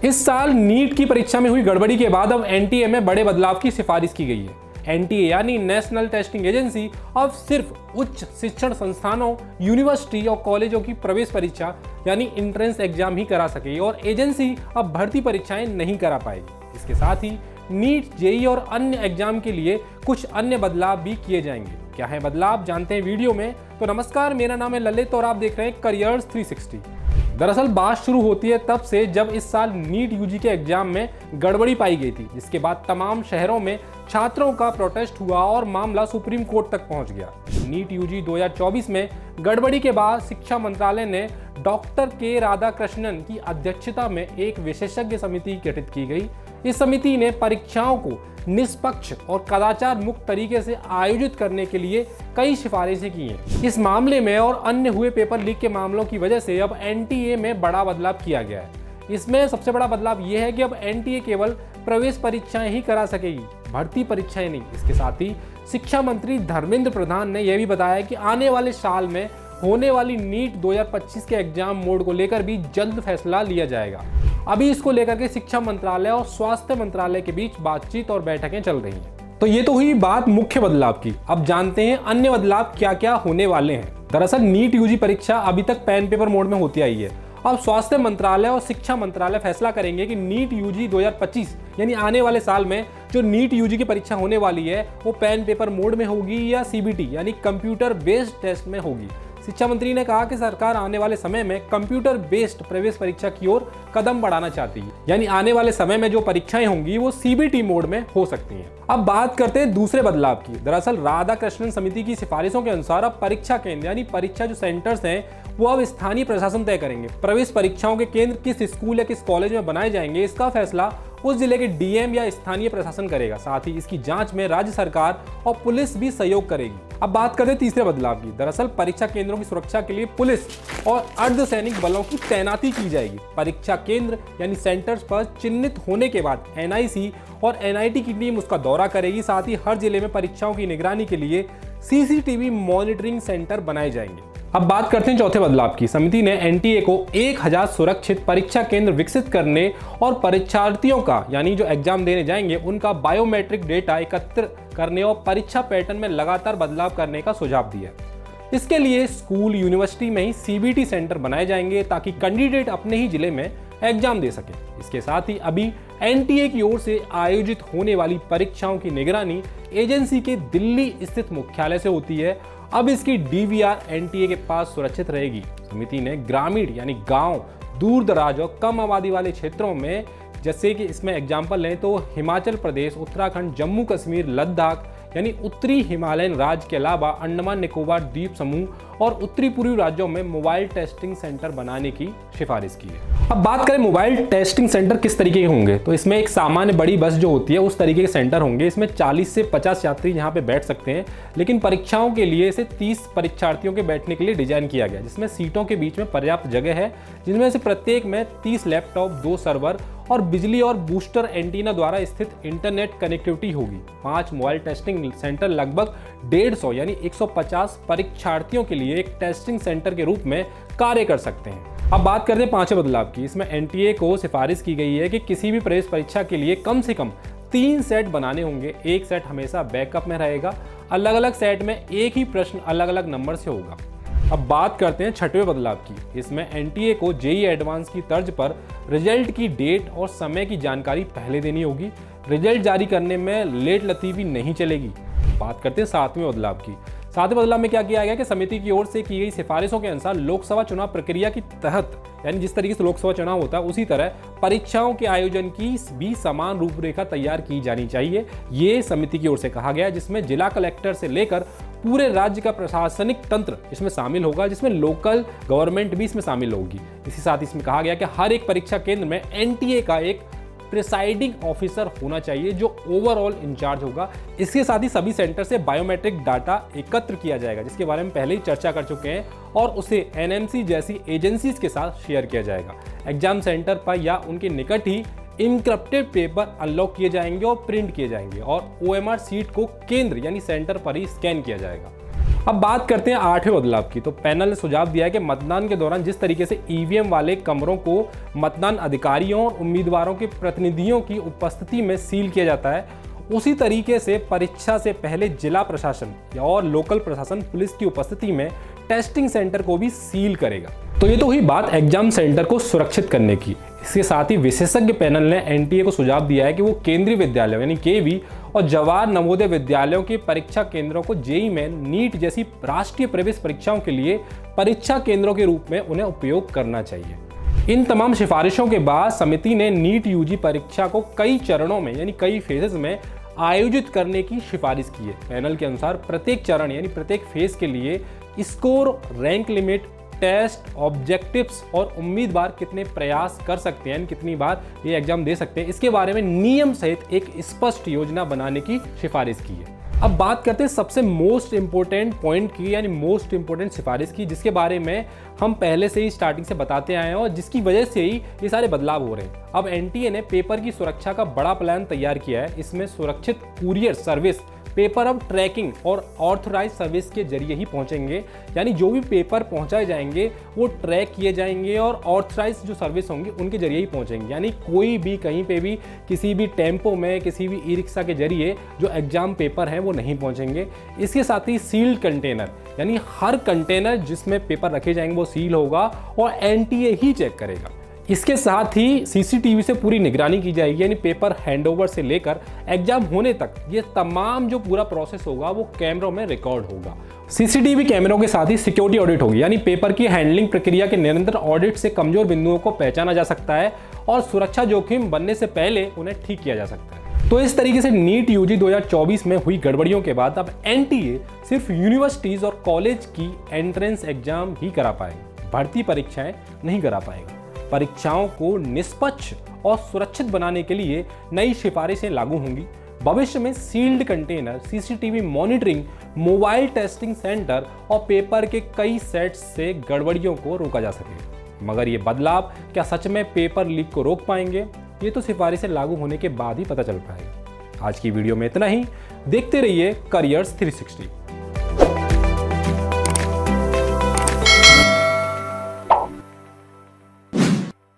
इस साल नीट की परीक्षा में हुई गड़बड़ी के बाद अब एनटीए में बड़े बदलाव की सिफारिश की गई है। एनटीए यानी नेशनल टेस्टिंग एजेंसी अब सिर्फ उच्च शिक्षण संस्थानों, यूनिवर्सिटी और कॉलेजों की प्रवेश परीक्षा यानी एंट्रेंस एग्जाम ही करा सकेगी और एजेंसी अब भर्ती परीक्षाएं नहीं करा पाएगी। इसके साथ ही नीट, जेईई और अन्य एग्जाम के लिए कुछ अन्य बदलाव भी किए जाएंगे। क्या है बदलाव, जानते हैं वीडियो में। तो नमस्कार, मेरा नाम है ललित और आप देख रहे हैं करियर्स 360। दरअसल बात शुरू होती है तब से जब इस साल नीट यूजी के एग्जाम में गड़बड़ी पाई गई थी, जिसके बाद तमाम शहरों में छात्रों का प्रोटेस्ट हुआ और मामला सुप्रीम कोर्ट तक पहुंच गया। नीट यूजी 2024 में गड़बड़ी के बाद शिक्षा मंत्रालय ने डॉक्टर के राधाकृष्णन की अध्यक्षता में एक विशेषज्ञ समिति गठित की गई। इस समिति ने परीक्षाओं को निष्पक्ष और कदाचार मुक्त तरीके से आयोजित करने के लिए कई सिफारिशें की हैं। इस मामले में और अन्य हुए पेपर लीक के मामलों की वजह से अब एनटीए में बड़ा बदलाव किया गया है। इसमें सबसे बड़ा बदलाव यह है कि अब एनटीए केवल प्रवेश परीक्षाएं ही करा सकेगी, भर्ती परीक्षाएं नहीं। इसके साथ ही शिक्षा मंत्री धर्मेंद्र प्रधान ने यह भी बताया कि आने वाले साल में होने वाली नीट 2025 के एग्जाम मोड को लेकर भी जल्द फैसला लिया जाएगा। अभी इसको लेकर के शिक्षा मंत्रालय और स्वास्थ्य मंत्रालय के बीच बातचीत और बैठकें चल रही हैं। तो ये तो हुई बात मुख्य बदलाव की। अब जानते हैं अन्य बदलाव क्या क्या होने वाले हैं। दरअसल नीट यूजी परीक्षा अभी तक पेन पेपर मोड में होती आई है। अब स्वास्थ्य मंत्रालय और शिक्षा मंत्रालय फैसला करेंगे कि नीट यूजी 2025 यानी आने वाले साल में जो नीट यूजी की परीक्षा होने वाली है वो पेन पेपर मोड में होगी या सीबीटी यानी कंप्यूटर बेस्ड टेस्ट में होगी। शिक्षा मंत्री ने कहा कि सरकार आने वाले समय में कंप्यूटर बेस्ड प्रवेश परीक्षा की ओर कदम बढ़ाना चाहती है, यानी आने वाले समय में जो परीक्षाएं होंगी वो सीबीटी मोड में हो सकती हैं। अब बात करते हैं दूसरे बदलाव की। दरअसल राधाकृष्णन समिति की सिफारिशों के अनुसार अब परीक्षा केंद्र यानी परीक्षा जो सेंटर्स हैं वो अब स्थानीय प्रशासन तय करेंगे। प्रवेश परीक्षाओं के केंद्र किस स्कूल या किस कॉलेज में बनाए जाएंगे, इसका फैसला उस जिले के डीएम या स्थानीय प्रशासन करेगा। साथ ही इसकी जांच में राज्य सरकार और पुलिस भी सहयोग करेगी। अब बात करते हैं तीसरे बदलाव की। दरअसल परीक्षा केंद्रों की सुरक्षा के लिए पुलिस और अर्धसैनिक बलों की तैनाती की जाएगी। परीक्षा केंद्र यानी सेंटर्स पर चिन्हित होने के बाद एनआईसी और एनआईटी की टीम उसका दौरा करेगी। साथ ही हर जिले में परीक्षाओं की निगरानी के लिए सीसीटीवी मॉनिटरिंग सेंटर बनाए जाएंगे। अब बात करते हैं चौथे बदलाव की। समिति ने एनटीए को 1000 सुरक्षित परीक्षा केंद्र विकसित करने और परीक्षार्थियों का यानी जो एग्जाम देने जाएंगे उनका बायोमेट्रिक डेटा एकत्र करने और परीक्षा पैटर्न में लगातार बदलाव करने का सुझाव दिया। इसके लिए स्कूल, यूनिवर्सिटी में ही सीबीटी सेंटर बनाए जाएंगे ताकि कैंडिडेट अपने ही जिले में एग्जाम दे सके। इसके साथ ही अभी एनटीए की ओर से आयोजित होने वाली परीक्षाओं की निगरानी एजेंसी के दिल्ली स्थित मुख्यालय से होती है। अब इसकी डीवीआर एनटीए के पास सुरक्षित रहेगी। समिति ने ग्रामीण यानी गांव, दूर दराज और कम आबादी वाले क्षेत्रों में, जैसे कि इसमें एग्जाम्पल लें तो हिमाचल प्रदेश, उत्तराखंड, जम्मू कश्मीर, लद्दाख यानी उत्तरी हिमालयन राज्य के अलावा अंडमान निकोबार द्वीप समूह और उत्तरी पूर्वी राज्यों में मोबाइल टेस्टिंग सेंटर बनाने की सिफारिश की है। अब बात करें मोबाइल टेस्टिंग सेंटर किस तरीके के होंगे, तो इसमें एक सामान्य बड़ी बस जो होती है उस तरीके के सेंटर होंगे। इसमें 40 से 50 यात्री यहाँ पे बैठ सकते हैं, लेकिन परीक्षाओं के लिए इसे 30 परीक्षार्थियों के बैठने के लिए डिजाइन किया गया, जिसमें सीटों के बीच में पर्याप्त जगह है, जिनमें से प्रत्येक में 30 लैपटॉप, 2 सर्वर और बिजली और बूस्टर एंटीना द्वारा स्थित इंटरनेट कनेक्टिविटी होगी। 5 मोबाइल टेस्टिंग सेंटर लगभग 150 यानी 150 परीक्षार्थियों के लिए एक टेस्टिंग सेंटर के रूप में कार्य कर सकते हैं। अब बात करते हैं पांचवें बदलाव की। इसमें एनटीए को सिफारिश की गई है कि किसी भी प्रवेश परीक्षा के लिए कम से कम 3 सेट बनाने होंगे। एक सेट हमेशा बैकअप में रहेगा। अलग अलग सेट में एक ही प्रश्न अलग अलग नंबर से होगा। अब बात करते हैं छठवें बदलाव की। इसमें एनटीए को जेईई एडवांस की तर्ज पर रिजल्ट की डेट और समय की जानकारी पहले देनी होगी। रिजल्ट जारी करने में लेट लतीफी नहीं चलेगी। बात करते हैं सातवें बदलाव की। सातवें बदलाव में क्या किया गया कि समिति की ओर से की गई सिफारिशों के अनुसार लोकसभा चुनाव प्रक्रिया के तहत यानी जिस तरीके से लोकसभा चुनाव होता है उसी तरह परीक्षाओं के आयोजन की भी समान रूपरेखा तैयार की जानी चाहिए। ये समिति की ओर से कहा गया, जिसमें जिला कलेक्टर से लेकर पूरे राज्य का प्रशासनिक तंत्र इसमें शामिल होगा, जिसमें लोकल गवर्नमेंट भी इसमें शामिल होगी। इसी साथ इसमें कहा गया कि हर एक परीक्षा केंद्र में एनटीए का एक प्रिसाइडिंग ऑफिसर होना चाहिए जो ओवरऑल इंचार्ज होगा। इसके साथ ही सभी सेंटर से बायोमेट्रिक डाटा एकत्र किया जाएगा, जिसके बारे में पहले ही चर्चा कर चुके हैं, और उसे एनएमसी जैसी एजेंसीज के साथ शेयर किया जाएगा। एग्जाम सेंटर पर या उनके निकट ही इनक्रप्टेड पेपर अनलॉक किए जाएंगे और प्रिंट किए जाएंगे, और ओएमआर सीट को केंद्र यानी सेंटर पर ही स्कैन किया जाएगा। अब बात करते हैं 8वें बदलाव की। तो पैनल ने सुझाव दिया है कि मतदान के दौरान जिस तरीके से ईवीएम वाले कमरों को मतदान अधिकारियों और उम्मीदवारों के प्रतिनिधियों की उपस्थिति में सील किया जाता है, उसी तरीके से परीक्षा से पहले जिला प्रशासन और लोकल प्रशासन पुलिस की उपस्थिति में टेस्टिंग सेंटर को भी सील करेगा। तो ये तो हुई बात एग्जाम सेंटर को सुरक्षित करने की। इसके साथ ही विशेषज्ञ पैनल ने एनटीए को सुझाव दिया है कि वो केंद्रीय विद्यालयों यानी केवी और जवाहर नवोदय विद्यालयों के परीक्षा केंद्रों को जेईई मेन, नीट जैसी राष्ट्रीय प्रवेश परीक्षाओं के लिए परीक्षा केंद्रों के रूप में उन्हें उपयोग करना चाहिए। इन तमाम सिफारिशों के बाद समिति ने नीट यूजी परीक्षा को कई चरणों में यानी कई फेजेस में आयोजित करने की सिफारिश की है। पैनल के अनुसार प्रत्येक चरण यानी प्रत्येक फेज के लिए score, rank limit, test, objectives और उम्मीदवार कितने प्रयास कर सकते हैं, कितनी बार ये एग्जाम दे सकते हैं, इसके बारे में नियम सहित एक स्पष्ट योजना बनाने की सिफारिश की है। अब बात करते हैं सबसे मोस्ट इंपोर्टेंट पॉइंट की यानी मोस्ट इंपोर्टेंट सिफारिश की, जिसके बारे में हम पहले से ही स्टार्टिंग से बताते आए हैं और जिसकी वजह से ही ये सारे बदलाव हो रहे हैं। अब एनटीए ने पेपर की सुरक्षा का बड़ा प्लान तैयार किया है। इसमें सुरक्षित कुरियर सर्विस पेपर अब ट्रैकिंग और ऑथराइज सर्विस के जरिए ही पहुंचेंगे, यानी जो भी पेपर पहुंचाए जाएंगे वो ट्रैक किए जाएंगे और ऑथराइज जो सर्विस होंगी उनके जरिए ही पहुंचेंगे। यानी कोई भी कहीं पे भी किसी भी टेम्पो में, किसी भी ई रिक्शा के जरिए जो एग्जाम पेपर हैं वो नहीं पहुंचेंगे। इसके साथ ही सील्ड कंटेनर यानी हर कंटेनर जिसमें पेपर रखे जाएंगे वो सील होगा और एनटीए ही चेक करेगा। इसके साथ ही सीसीटीवी से पूरी निगरानी की जाएगी, यानी पेपर हैंडओवर से लेकर एग्जाम होने तक ये तमाम जो पूरा प्रोसेस होगा वो कैमरों में रिकॉर्ड होगा। सीसीटीवी कैमरों के साथ ही सिक्योरिटी ऑडिट होगी, यानी पेपर की हैंडलिंग प्रक्रिया के निरंतर ऑडिट से कमजोर बिंदुओं को पहचाना जा सकता है और सुरक्षा जोखिम बनने से पहले उन्हें ठीक किया जा सकता है। तो इस तरीके से नीट यूजी 2024 में हुई गड़बड़ियों के बाद अब एनटीए सिर्फ यूनिवर्सिटीज और कॉलेज की एंट्रेंस एग्जाम ही करा पाएगा, भर्ती परीक्षाएं नहीं करा पाएगा। परीक्षाओं को निष्पक्ष और सुरक्षित बनाने के लिए नई सिफारिशें लागू होंगी। भविष्य में sealed container, CCTV monitoring, mobile testing centre और पेपर के कई सेट्स से गड़बड़ियों को रोका जा सकेगा। मगर ये बदलाव क्या सच में पेपर लीक को रोक पाएंगे? ये तो सिफारिशें लागू होने के बाद ही पता चल पाएगा। आज की वीडियो में इतना ही। देखते रहिए करियर्स 360।